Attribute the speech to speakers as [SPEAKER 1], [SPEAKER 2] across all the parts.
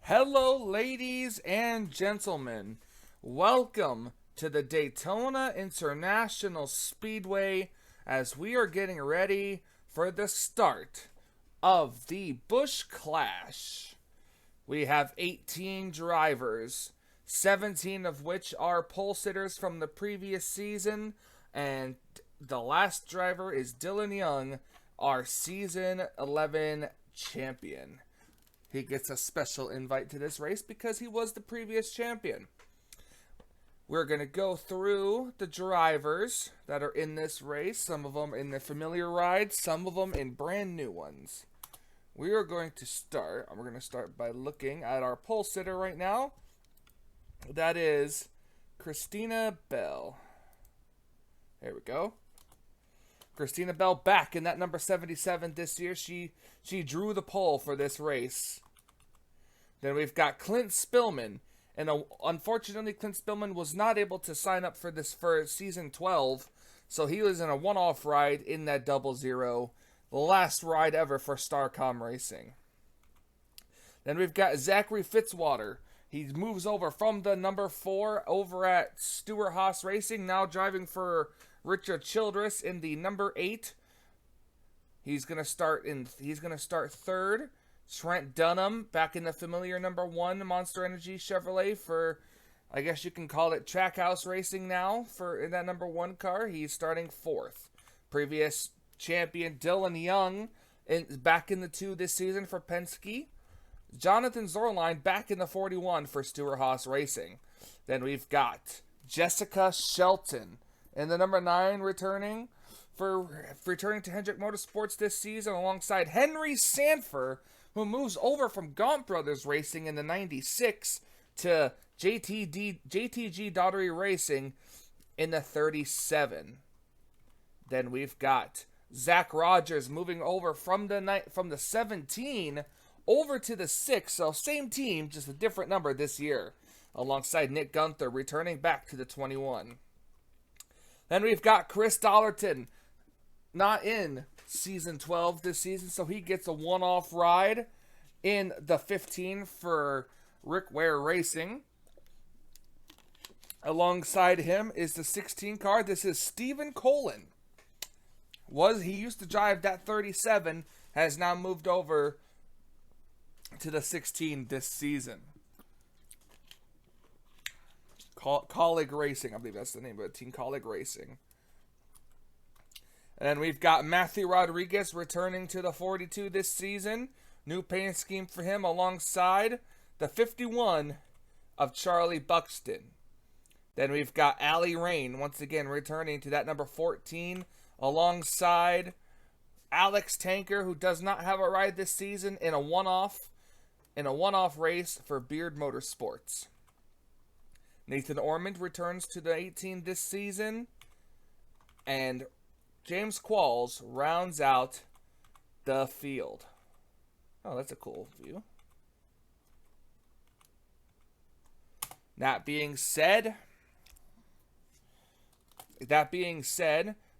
[SPEAKER 1] Hello, ladies and gentlemen. Welcome to the Daytona International Speedway as we are getting ready for the start of the Busch Clash. We have 18 drivers, 17 of which are pole sitters from the previous season, and the last driver is Dillon Young, our Season 11 champion. He gets a special invite to this race because he was the previous champion. We're going to go through the drivers that are in this race. Some of them in the familiar rides, some of them in brand new ones. We are going to start, and we're going to start by looking at our pole sitter right now. That is Christina Bell. There we go. Christina Bell back in that number 77 this year. She drew the pole for this race. Then we've got Clint Spillman. And unfortunately, Clint Spillman was not able to sign up for this for season 12. So he was in a one-off ride in that 00. The last ride ever for Starcom Racing. Then we've got Zachary Fitzwater. He moves over from the number 4 over at Stewart-Haas Racing. Now driving for Richard Childress in the number 8. He's gonna start third. Trent Dunham back in the familiar number 1 Monster Energy Chevrolet for, I guess you can call it Trackhouse Racing now for in that number 1 car. He's starting 4th. Previous champion Dillon Young back in the 2 this season for Penske. Jonathan Zorline back in the 41 for Stewart-Haas Racing. Then we've got Jessica Shelton in the number 9 returning to Hendrick Motorsports this season alongside Henry Sanford, who moves over from Gaunt Brothers Racing in the 96 to JTG Daughtery Racing in the 37. Then we've got Zach Rogers moving over from the 17 over to the 6, so same team, just a different number this year, alongside Nick Gunther returning back to the 21. Then we've got Chris Dollarton, not in season 12 this season, so he gets a one-off ride in the 15 for Rick Ware Racing. Alongside him is the 16 car. This is Stephen Colin. He used to drive that 37, has now moved over to the 16 this season. Colleague Racing, I believe that's the name of it, Team Colleague Racing. And then we've got Matthew Rodriguez returning to the 42 this season. New paint scheme for him alongside the 51 of Charlie Buxton. Then we've got Ally Rayne once again returning to that number 14 alongside Alex Tanker, who does not have a ride this season in a one-off race for Beard Motorsports. Nathan Ormond returns to the 18 this season, and James Qualls rounds out the field. Oh, that's a cool view. That being said,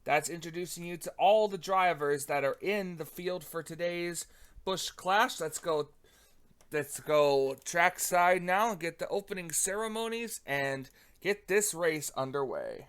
[SPEAKER 1] that's introducing you to all the drivers that are in the field for today's Busch Clash. Let's go trackside now and get the opening ceremonies and get this race underway.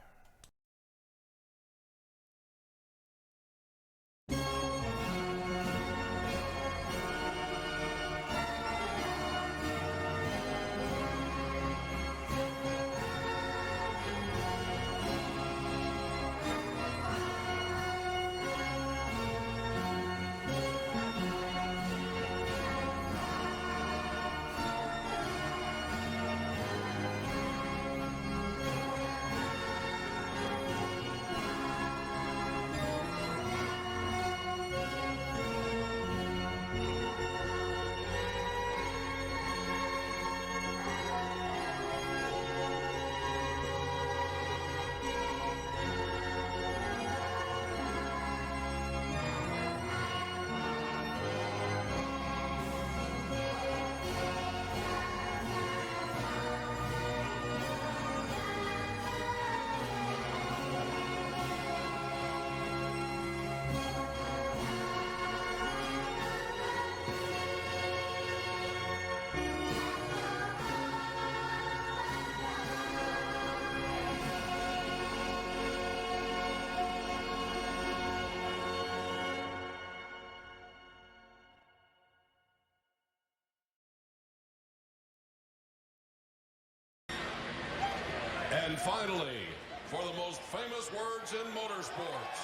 [SPEAKER 2] And finally, for the most famous words in motorsports,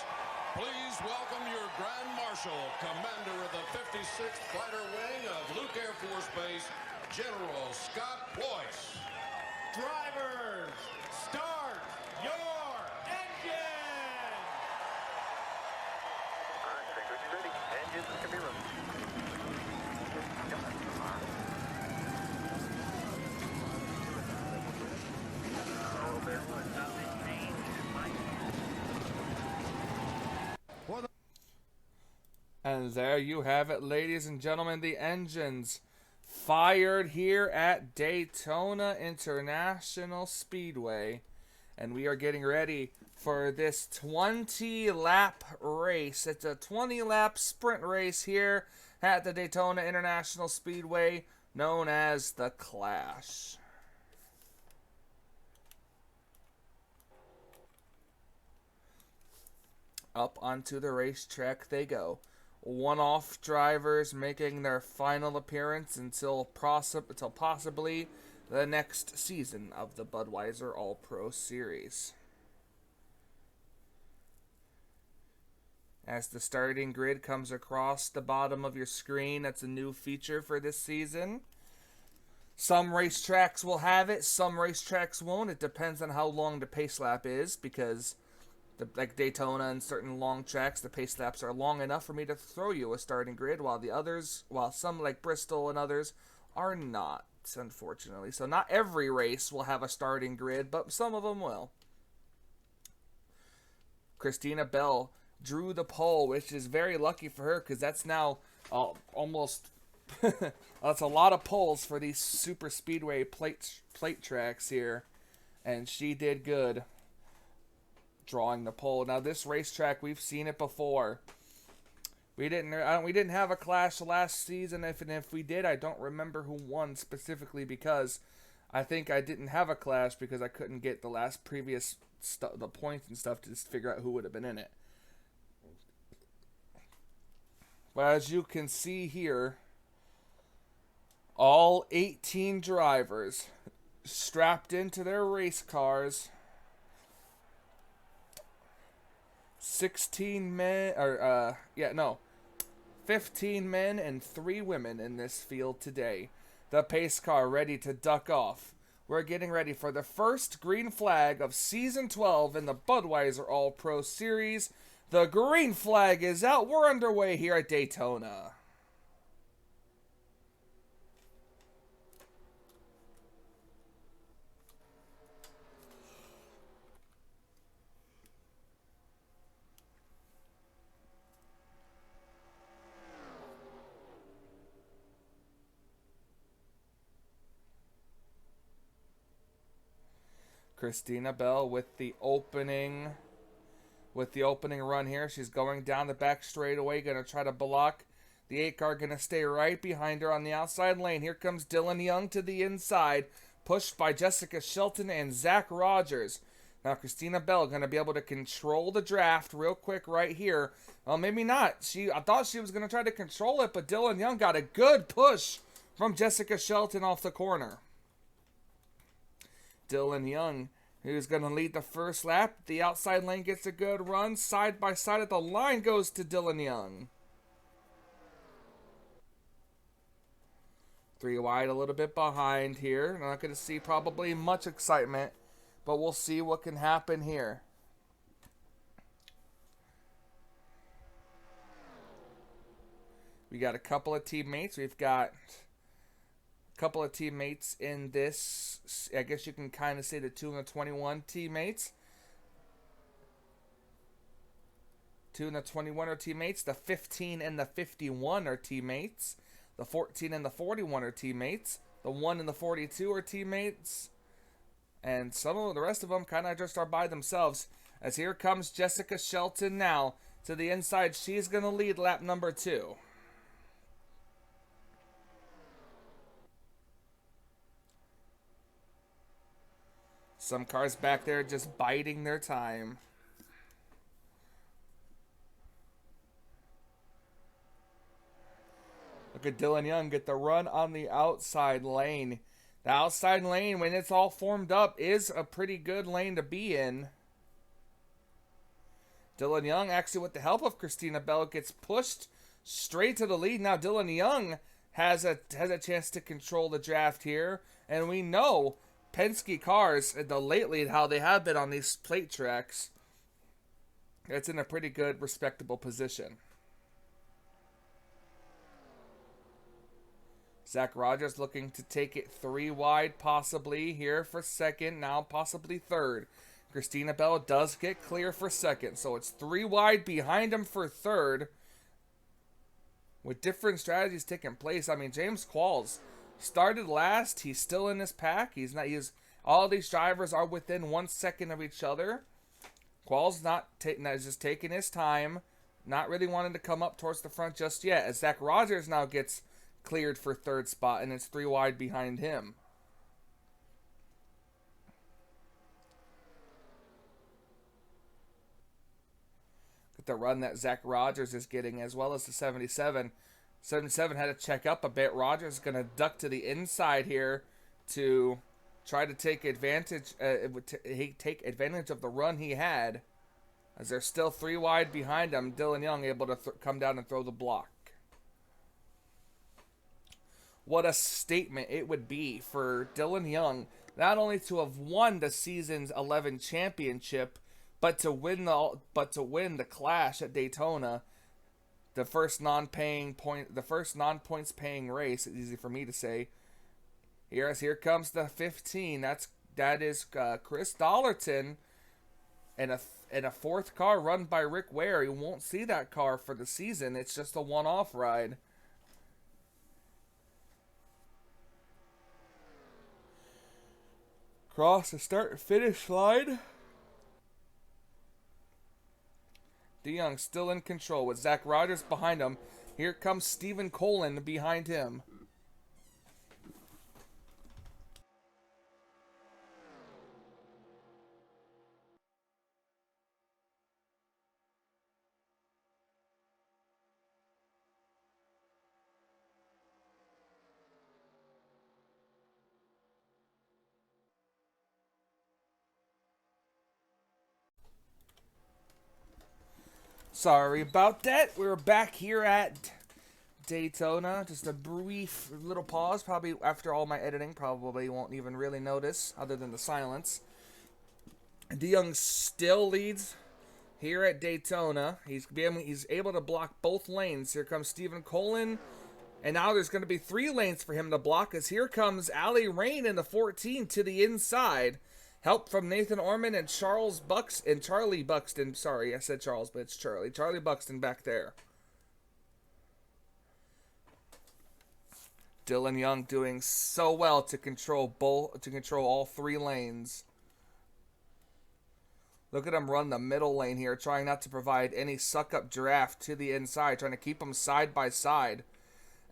[SPEAKER 2] please welcome your Grand Marshal, Commander of the 56th Fighter Wing of Luke Air Force Base, General Scott Ployce.
[SPEAKER 3] Drivers, start your engine!
[SPEAKER 4] All right, trigger, you ready? Engines can be running.
[SPEAKER 1] And there you have it, ladies and gentlemen, the engines fired here at Daytona International Speedway. And we are getting ready for this 20-lap race. It's a 20-lap sprint race here at the Daytona International Speedway, known as the Clash. Up onto the racetrack they go. One-off drivers making their final appearance until possibly the next season of the Budweiser All-Pro Series. As the starting grid comes across the bottom of your screen, that's a new feature for this season. Some racetracks will have it, some racetracks won't. It depends on how long the pace lap is, because like Daytona and certain long tracks, the pace laps are long enough for me to throw you a starting grid, while some like Bristol and others are not, unfortunately. So not every race will have a starting grid, but some of them will. Christina Bell drew the pole, which is very lucky for her, because that's now almost that's a lot of poles for these super speedway plate tracks here, and she did good drawing the pole. Now this racetrack, we've seen it before. We didn't have a clash last season. If we did, I don't remember who won specifically, because I think I didn't have a clash because I couldn't get the previous the points and stuff to just figure out who would have been in it. But as you can see here, all 18 drivers strapped into their race cars. 15 men and 3 women in this field today. The pace car ready to duck off. We're getting ready for the first green flag of Season 12 in the Budweiser All-Pro Series. The green flag is out. We're underway here at Daytona. Christina Bell with the opening run here. She's going down the back straightaway, going to try to block the 8 car, going to stay right behind her on the outside lane. Here comes Dillon Young to the inside, pushed by Jessica Shelton and Zach Rogers. Now Christina Bell going to be able to control the draft real quick right here. Well, maybe not. I thought she was going to try to control it, but Dillon Young got a good push from Jessica Shelton off the corner. Dillon Young, who's going to lead the first lap. The outside lane gets a good run. Side by side at the line goes to Dillon Young. 3 wide, a little bit behind here. Not going to see probably much excitement, but we'll see what can happen here. We got a couple of teammates. We've got couple of teammates in this. I guess you can kind of say the 2 and the 21 teammates. 2 and the 21 are teammates. The 15 and the 51 are teammates. The 14 and the 41 are teammates. The 1 and the 42 are teammates. And some of the rest of them kind of just are by themselves. As here comes Jessica Shelton now to the inside. She's going to lead lap number 2. Some cars back there just biding their time. Look at Dillon Young get the run on the outside lane. The outside lane, when it's all formed up, is a pretty good lane to be in. Dillon Young, actually with the help of Christina Bell, gets pushed straight to the lead. Now Dillon Young has a chance to control the draft here. And we know Penske cars, lately how they have been on these plate tracks, it's in a pretty good, respectable position. Zach Rogers looking to take it 3 wide, possibly here for second, now possibly third. Christina Bell does get clear for second, so it's 3 wide behind him for third. With different strategies taking place, I mean, James Qualls started last. He's still in this pack. All these drivers are within 1 second of each other. Qualls is just taking his time, not really wanting to come up towards the front just yet, as Zach Rogers now gets cleared for third spot, and it's 3 wide behind him. The run that Zach Rogers is getting, as well as the 77. 77 had to check up a bit. Rogers is going to duck to the inside here to try to take advantage of the run he had, as they're still 3 wide behind him. Dillon Young able to come down and throw the block. What a statement it would be for Dillon Young, not only to have won the season's 11 championship, but to win the Clash at Daytona, the first non-points paying race. It's easy for me to say. Here comes the 15. That is Chris Dollarton, and a fourth car run by Rick Ware. You won't see that car for the season. It's just a one-off ride. Cross the start and finish line. DeYoung still in control with Zach Rogers behind him. Here comes Stephen Colin behind him. Sorry about that. We're back here at Daytona. Just a brief little pause. Probably after all my editing, probably won't even really notice other than the silence. DeYoung still leads here at Daytona. He's able to block both lanes. Here comes Stephen Colin. And now there's going to be 3 lanes for him to block, as here comes Ally Rayne in the 14 to the inside. Help from Nathan Ormond and Charlie Buxton. Sorry, I said Charles, but it's Charlie. Charlie Buxton back there. Dillon Young doing so well to control all 3 lanes. Look at him run the middle lane here, trying not to provide any suck-up draft to the inside, trying to keep them side by side.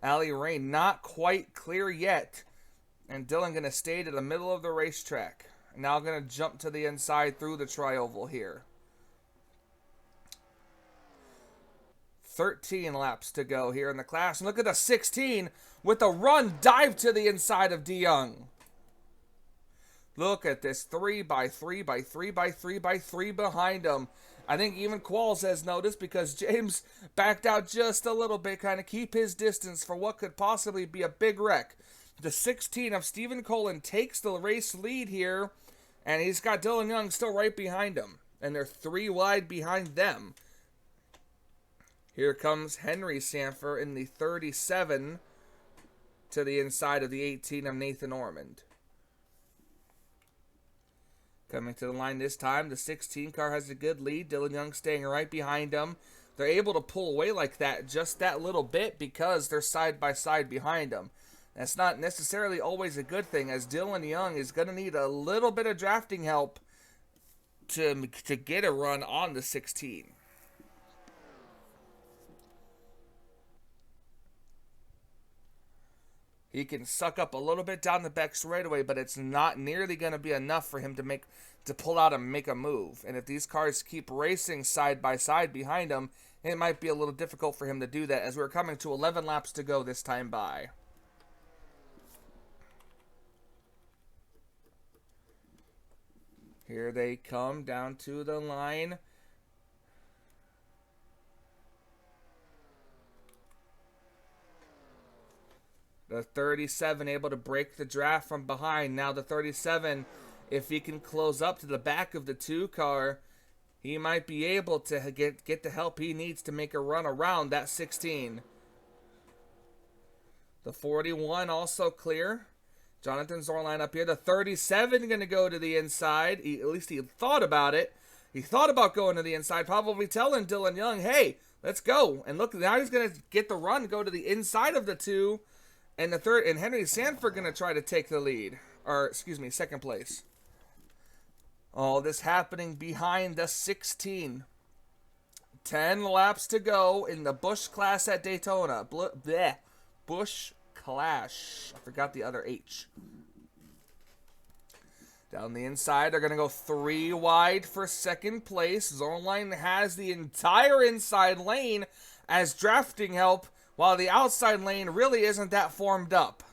[SPEAKER 1] Ally Rayne not quite clear yet, and Dillon going to stay to the middle of the racetrack. Now going to jump to the inside through the tri-oval here. 13 laps to go here in the class. And look at the 16 with a run dive to the inside of DeYoung. Look at this 3 by 3 by 3 by 3 by 3 behind him. I think even Qualls has noticed, because James backed out just a little bit, kind of keep his distance for what could possibly be a big wreck. The 16 of Stephen Colin takes the race lead here, and he's got Dillon Young still right behind him, and they're 3 wide behind them. Here comes Henry Sanford in the 37 to the inside of the 18 of Nathan Ormond. Coming to the line this time, the 16 car has a good lead. Dillon Young staying right behind him. They're able to pull away like that, just that little bit, because they're side by side behind him. That's not necessarily always a good thing, as Dillon Young is going to need a little bit of drafting help to get a run on the 16. He can suck up a little bit down the back straightaway, but it's not nearly going to be enough for him to pull out and make a move. And if these cars keep racing side by side behind him, it might be a little difficult for him to do that, as we're coming to 11 laps to go this time by. Here they come down to the line. The 37 able to break the draft from behind. Now the 37, if he can close up to the back of the 2 car, he might be able to get the help he needs to make a run around that 16. The 41 also clear. Jonathan Zorline up here. The 37 going to go to the inside. At least he thought about it. He thought about going to the inside, probably telling Dillon Young, hey, let's go. And look, now he's going to get the run, go to the inside of the 2. And the third, and Henry Sanford going to try to take the lead. Or, excuse me, second place. All this happening behind the 16. 10 laps to go in the Busch class at Daytona. Busch Clash. I forgot the other H. Down the inside, they're going to go 3 wide for second place. Zorline has the entire inside lane as drafting help, while the outside lane really isn't that formed up.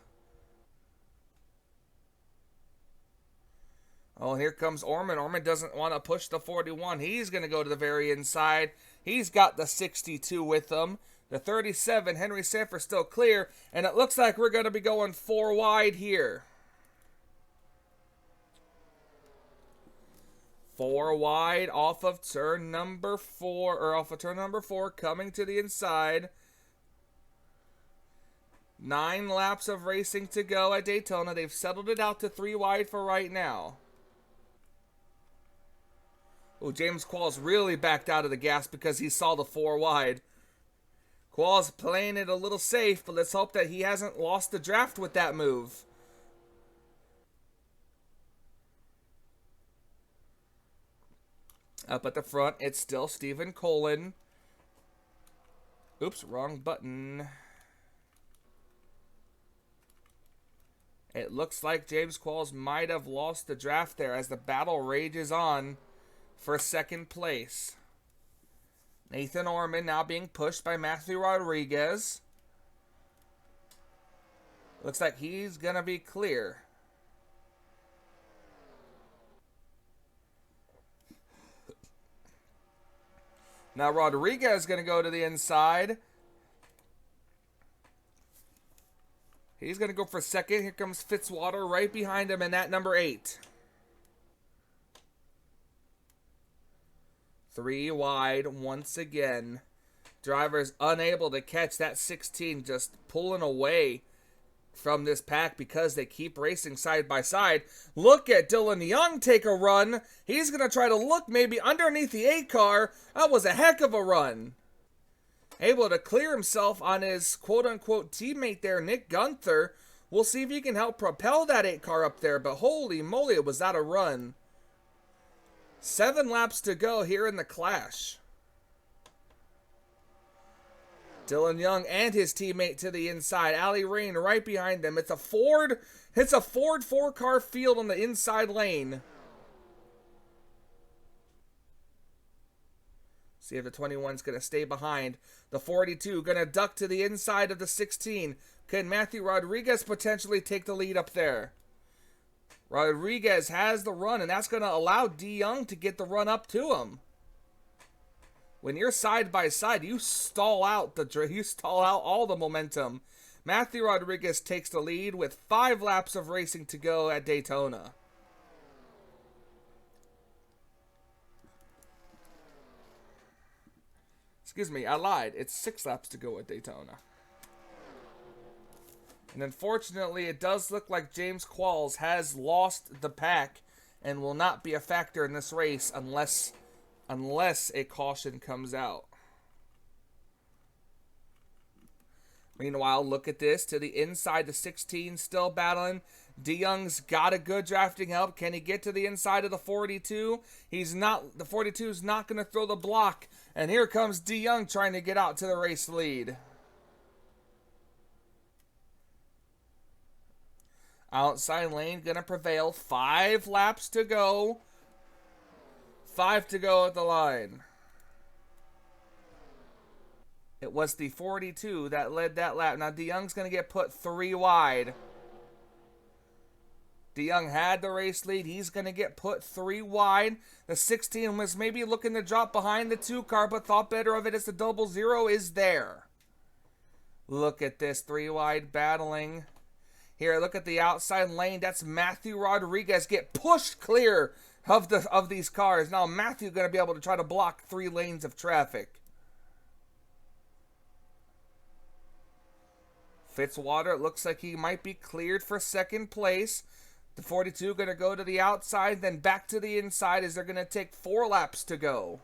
[SPEAKER 1] Oh, here comes Ormond. Ormond doesn't want to push the 41. He's going to go to the very inside. He's got the 62 with him. The 37, Henry Sanford still clear. And it looks like we're going to be going 4 wide here. 4 wide off of turn number 4. Or off of turn number 4, coming to the inside. 9 laps of racing to go at Daytona. They've settled it out to 3 wide for right now. Oh, James Qualls really backed out of the gas because he saw the 4 wide. Qualls playing it a little safe, but let's hope that he hasn't lost the draft with that move. Up at the front, it's still Stephen Colin. Oops, wrong button. It looks like James Qualls might have lost the draft there as the battle rages on for second place. Nathan Ormond now being pushed by Matthew Rodriguez. Looks like he's going to be clear. Now Rodriguez is going to go to the inside. He's going to go for second. Here comes Fitzwater right behind him in that number 8. 3 wide once again. Drivers unable to catch that 16, just pulling away from this pack because they keep racing side by side. Look at Dillon Young take a run. He's going to try to look maybe underneath the 8 car. That was a heck of a run. Able to clear himself on his quote-unquote teammate there, Nick Gunther. We'll see if he can help propel that 8 car up there, but holy moly, was that a run. 7 laps to go here in the clash. Dillon Young and his teammate to the inside. Ally Rayne right behind them. It's a Ford 4-car field on the inside lane. See if the 21's going to stay behind. The 42 going to duck to the inside of the 16. Can Matthew Rodriguez potentially take the lead up there? Rodriguez has the run, and that's going to allow D. Young to get the run up to him. When you're side by side, you stall out all the momentum. Matthew Rodriguez takes the lead with 5 laps of racing to go at Daytona. Excuse me, I lied. It's 6 laps to go at Daytona. And unfortunately, it does look like James Qualls has lost the pack and will not be a factor in this race unless a caution comes out. Meanwhile, look at this. To the inside, the 16 still battling. De Young's got a good drafting help. Can he get to the inside of the 42? He's not. The 42 is not going to throw the block. And here comes De Young trying to get out to the race lead. Outside lane going to prevail. 5 laps to go. 5 to go at the line. It was the 42 that led that lap. Now De Young's going to get put 3 wide. DeYoung had the race lead. He's going to get put 3 wide. The 16 was maybe looking to drop behind the 2 car, but thought better of it as the 00 is there. Look at this 3 wide battling. Here, look at the outside lane. That's Matthew Rodriguez get pushed clear of these cars. Now Matthew going to be able to try to block 3 lanes of traffic. Fitzwater, it looks like he might be cleared for 2nd place. The 42 going to go to the outside, then back to the inside as they're going to take 4 laps to go.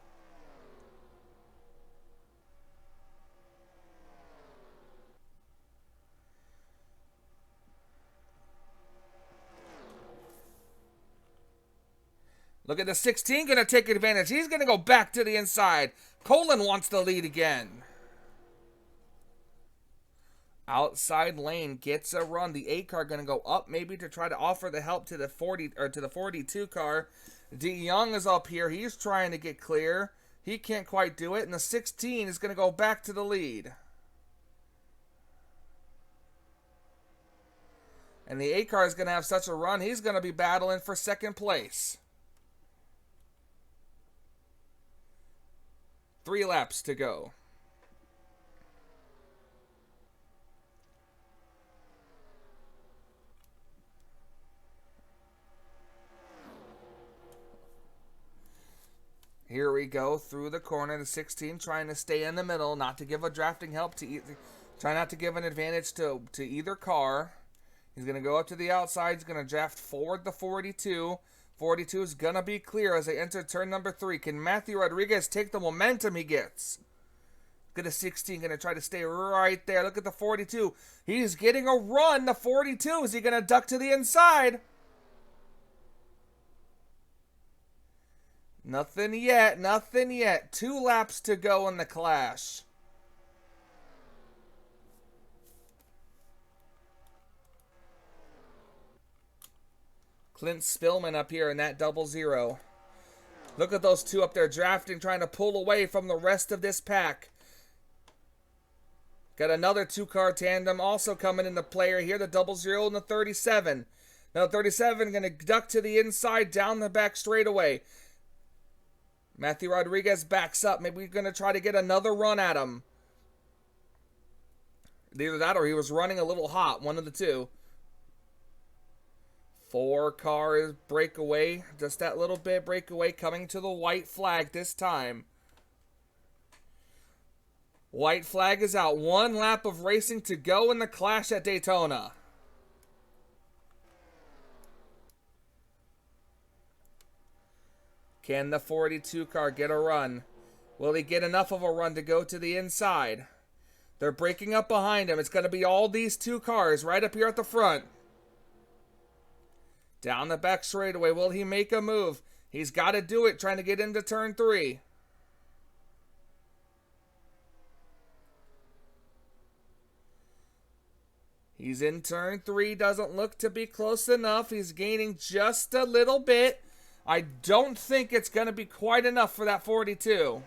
[SPEAKER 1] Look at the 16 going to take advantage. He's going to go back to the inside. Colin wants the lead again. Outside lane gets a run. The 8 car going to go up maybe to try to offer the help to the 42 car. DeYoung is up here. He's trying to get clear. He can't quite do it. And the 16 is going to go back to the lead. And the 8 car is going to have such a run. He's going to be battling for 2nd place. 3 laps to go. Here we go through the corner. The 16 trying to stay in the middle, not to give a drafting help to either. Try not to give an advantage to either car. He's going to go up to the outside. He's going to draft forward the 42. 42 is going to be clear as they enter turn number 3. Can Matthew Rodriguez take the momentum he gets? Look at the 16. Going to try to stay right there. Look at the 42. He's getting a run. The 42. Is he going to duck to the inside? Nothing yet. Nothing yet. 2 laps to go in the clash. Clint Spillman up here in that 00. Look at those 2 up there drafting, trying to pull away from the rest of this pack. Got another 2-car tandem also coming into play here, the 00 and the 37. Now 37 going to duck to the inside, down the back straightaway. Matthew Rodriguez backs up. Maybe we're going to try to get another run at him. Either that or he was running a little hot, one of the 2. 4 cars breakaway, just that little bit breakaway coming to the white flag this time. White flag is out. 1 lap of racing to go in the clash at Daytona. Can the 42 car get a run? Will he get enough of a run to go to the inside? They're breaking up behind him. It's going to be all these 2 cars right up here at the front. Down the back straightaway. Will he make a move? He's got to do it, trying to get into turn 3. He's in turn 3. Doesn't look to be close enough. He's gaining just a little bit. I don't think it's going to be quite enough for that 42.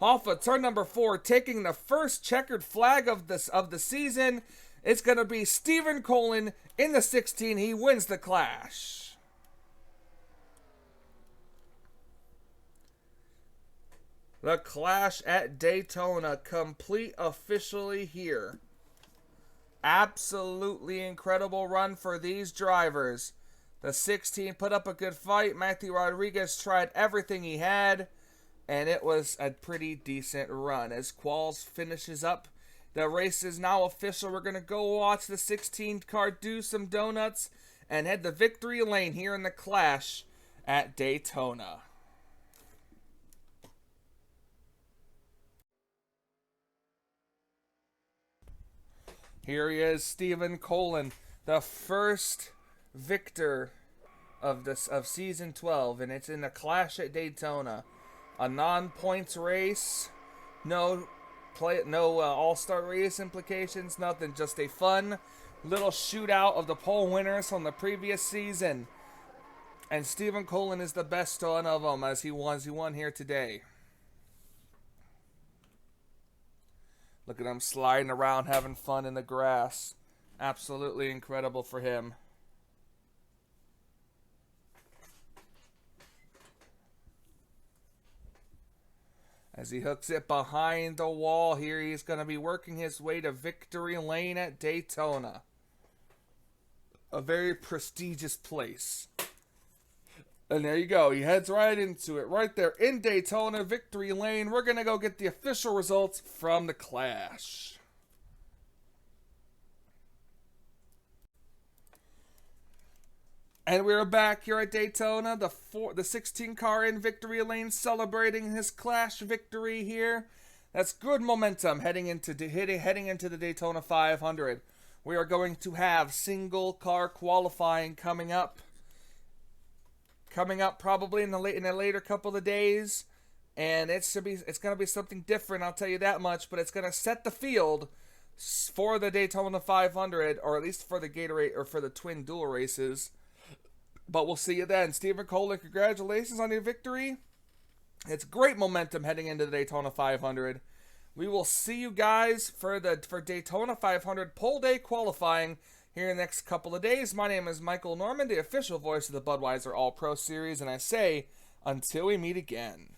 [SPEAKER 1] Off of turn number 4, taking the first checkered flag of the season. It's going to be Stephen Colin in the 16. He wins the clash. The clash at Daytona complete officially here. Absolutely incredible run for these drivers. The 16 put up a good fight. Matthew Rodriguez tried everything he had, and it was a pretty decent run. As Qualls finishes up, the race is now official. We're going to go watch the 16 car do some donuts and head to victory lane here in the clash at Daytona. Here he is, Stephen Colin, the first victor of season 12, and it's in the clash at Daytona. A non-points race, no all-star race implications, nothing, just a fun little shootout of the pole winners from the previous season. And Stephen Colin is the best one of them, as he won here today. Look at him sliding around, having fun in the grass. Absolutely incredible for him. As he hooks it behind the wall here, he's going to be working his way to victory lane at Daytona. A very prestigious place. And there you go. He heads right into it. Right there in Daytona, victory lane. We're going to go get the official results from the Clash. And we're back here at Daytona. The 16 car in victory lane celebrating his Clash victory here. That's good momentum heading into the Daytona 500. We are going to have single car qualifying coming up. Probably in a later couple of days, and it's going to be something different. I'll tell you that much. But it's going to set the field for the Daytona 500, or at least for the Gatorade or for the twin dual races. But we'll see you then. Stephen Kohler, congratulations on your victory. It's great momentum heading into the Daytona 500. We will see you guys for Daytona 500 pole day qualifying here in the next couple of days. My name is Michael Norman, the official voice of the Budweiser All-Pro Series, and I say, until we meet again.